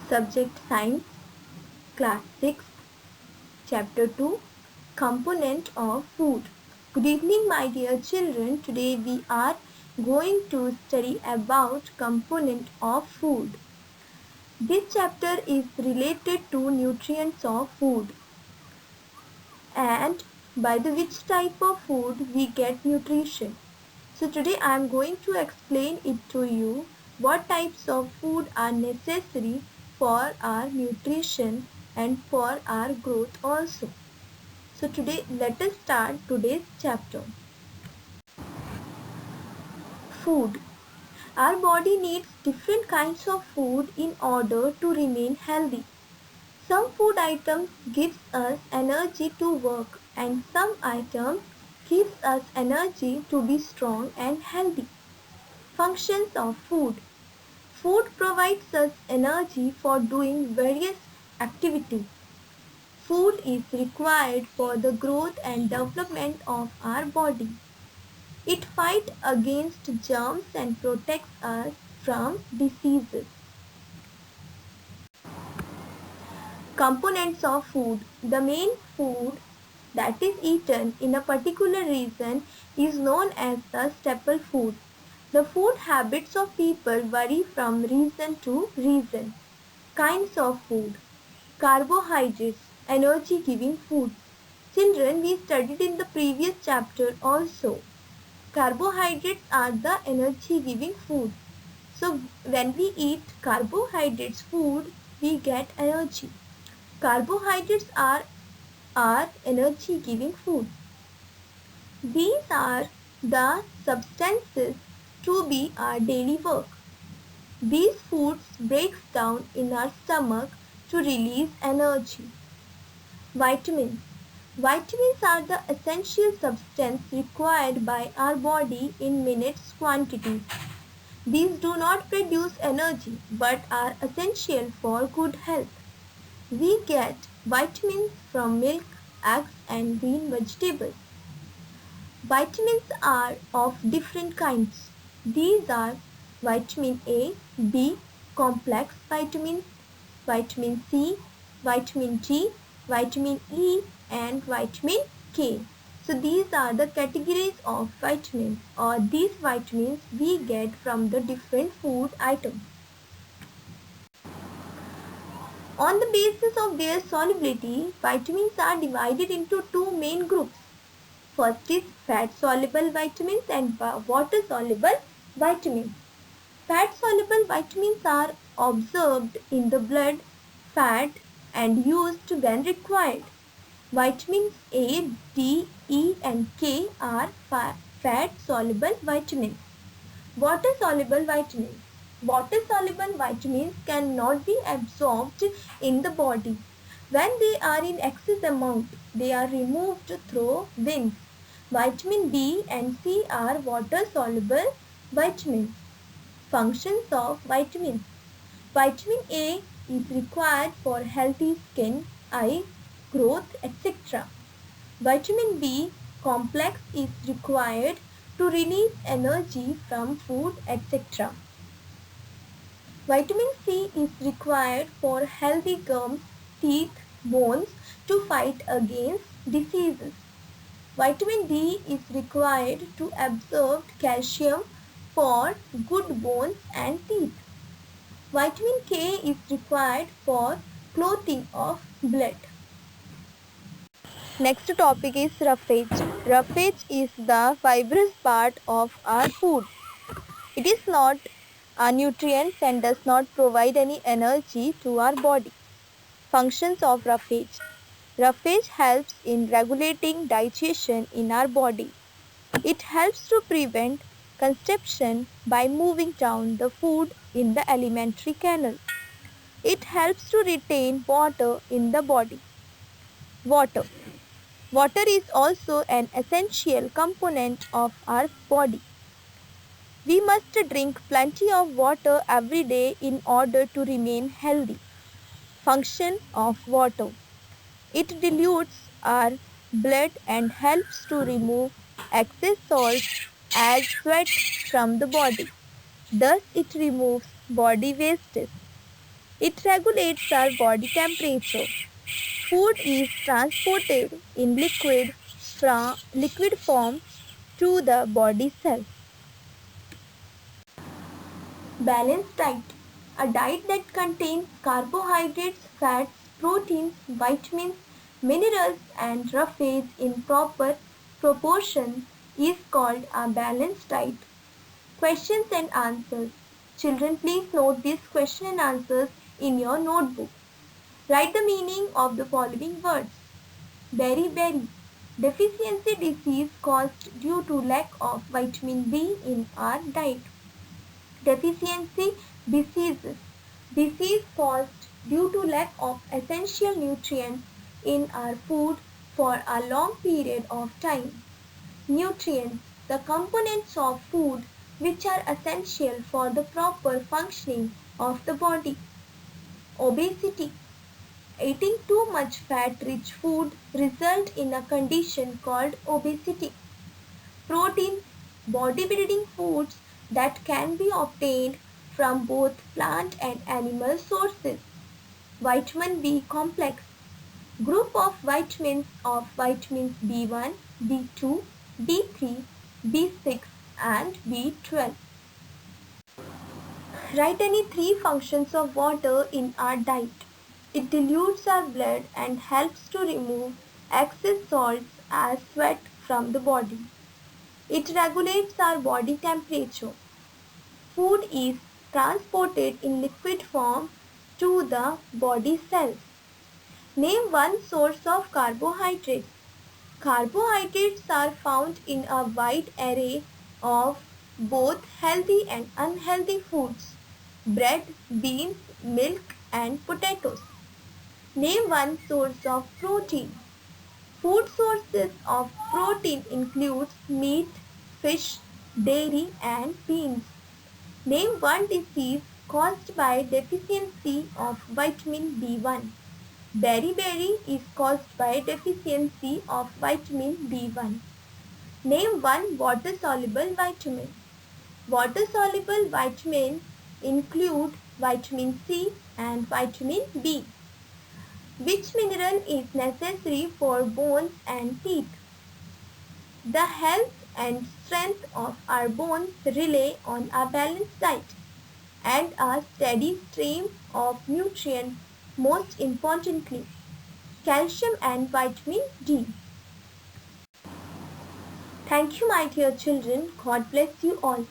Subject Science, Class 6, Chapter 2, Component of Food. Good evening, my dear children. Today we are going to study about component of food. This chapter is related to nutrients of food and by the which type of food we get nutrition. So today I am going to explain it to you what types of food are necessary for our nutrition and for our growth also. So today let us start today's chapter. Food. Our body needs different kinds of food in order to remain healthy. Some food items gives us energy to work and some items gives us energy to be strong and healthy. Functions of food. Food provides us energy for doing various activities. Food is required for the growth and development of our body. It fights against germs and protects us from diseases. Components of food. The main food that is eaten in a particular region is known as the staple food. The food habits of people vary from region to region. Kinds of food. Carbohydrates, energy giving food. Children, we studied in the previous chapter also. Carbohydrates are the energy giving food. So when we eat carbohydrates food, we get energy. Carbohydrates are energy giving food. These are the substances to be our daily work. These foods breaks down in our stomach to release energy. Vitamins. Vitamins are the essential substance required by our body in minutes quantities. These do not produce energy but are essential for good health. We get vitamins from milk, eggs and green vegetables. Vitamins are of different kinds. These are vitamin A, B, complex vitamins, vitamin C, vitamin D, vitamin E and vitamin K. So these are the categories of vitamins or these vitamins we get from the different food items. On the basis of their solubility, vitamins are divided into two main groups. First is fat-soluble vitamins and water-soluble vitamins. Fat-soluble vitamins are absorbed in the blood, fat and used when required. Vitamins A, D, E and K are fat-soluble vitamins. Water-soluble vitamins. Water-soluble vitamins cannot be absorbed in the body. When they are in excess amount, they are removed through veins. Vitamin B and C are water-soluble vitamins. Functions of vitamins. Vitamin A is required for healthy skin, eye, growth, etc. Vitamin B complex is required to release energy from food, etc. Vitamin C is required for healthy gums, teeth, bones to fight against diseases. Vitamin D is required to absorb calcium for good bones and teeth. Vitamin K is required for clotting of blood. Next topic is roughage. Roughage is the fibrous part of our food. It is not a nutrient and does not provide any energy to our body. Functions of roughage. Roughage helps in regulating digestion in our body. It helps to prevent constipation by moving down the food in the alimentary canal. It helps to retain water in the body. Water. Water is also an essential component of our body. We must drink plenty of water every day in order to remain healthy. Function of water. It dilutes our blood and helps to remove excess salt as sweat from the body. Thus, it removes body wastes. It regulates our body temperature. Food is transported in liquid form to the body cells. Balanced diet. A diet that contains carbohydrates, fats, proteins, vitamins, minerals and roughage in proper proportion is called a balanced diet. Questions and answers. Children, please note these question and answers in your notebook. Write the meaning of the following words. Beriberi. Deficiency disease caused due to lack of vitamin B in our diet. Deficiency diseases. Disease caused due to lack of essential nutrients in our food for a long period of time. Nutrients. The components of food which are essential for the proper functioning of the body. Obesity. Eating too much fat-rich food results in a condition called obesity. Proteins, bodybuilding foods that can be obtained from both plant and animal sources. Vitamin B complex, group of vitamins vitamins B1, B2, B3, B6 and B12. Write any 3 functions of water in our diet. It dilutes our blood and helps to remove excess salts as sweat from the body. It regulates our body temperature. Food is transported in liquid form to the body cells. Name one source of carbohydrates. Carbohydrates are found in a wide array of both healthy and unhealthy foods: bread, beans, milk and potatoes. Name one source of protein. Food sources of protein include meat, fish, dairy and beans. Name one disease caused by deficiency of vitamin B1. Beriberi is caused by deficiency of vitamin B1. Name one water-soluble vitamin. Water-soluble vitamins include vitamin C and vitamin B. Which mineral is necessary for bones and teeth? The health and strength of our bones rely on a balanced diet and a steady stream of nutrients, most importantly, calcium and vitamin D. Thank you, my dear children. God bless you all.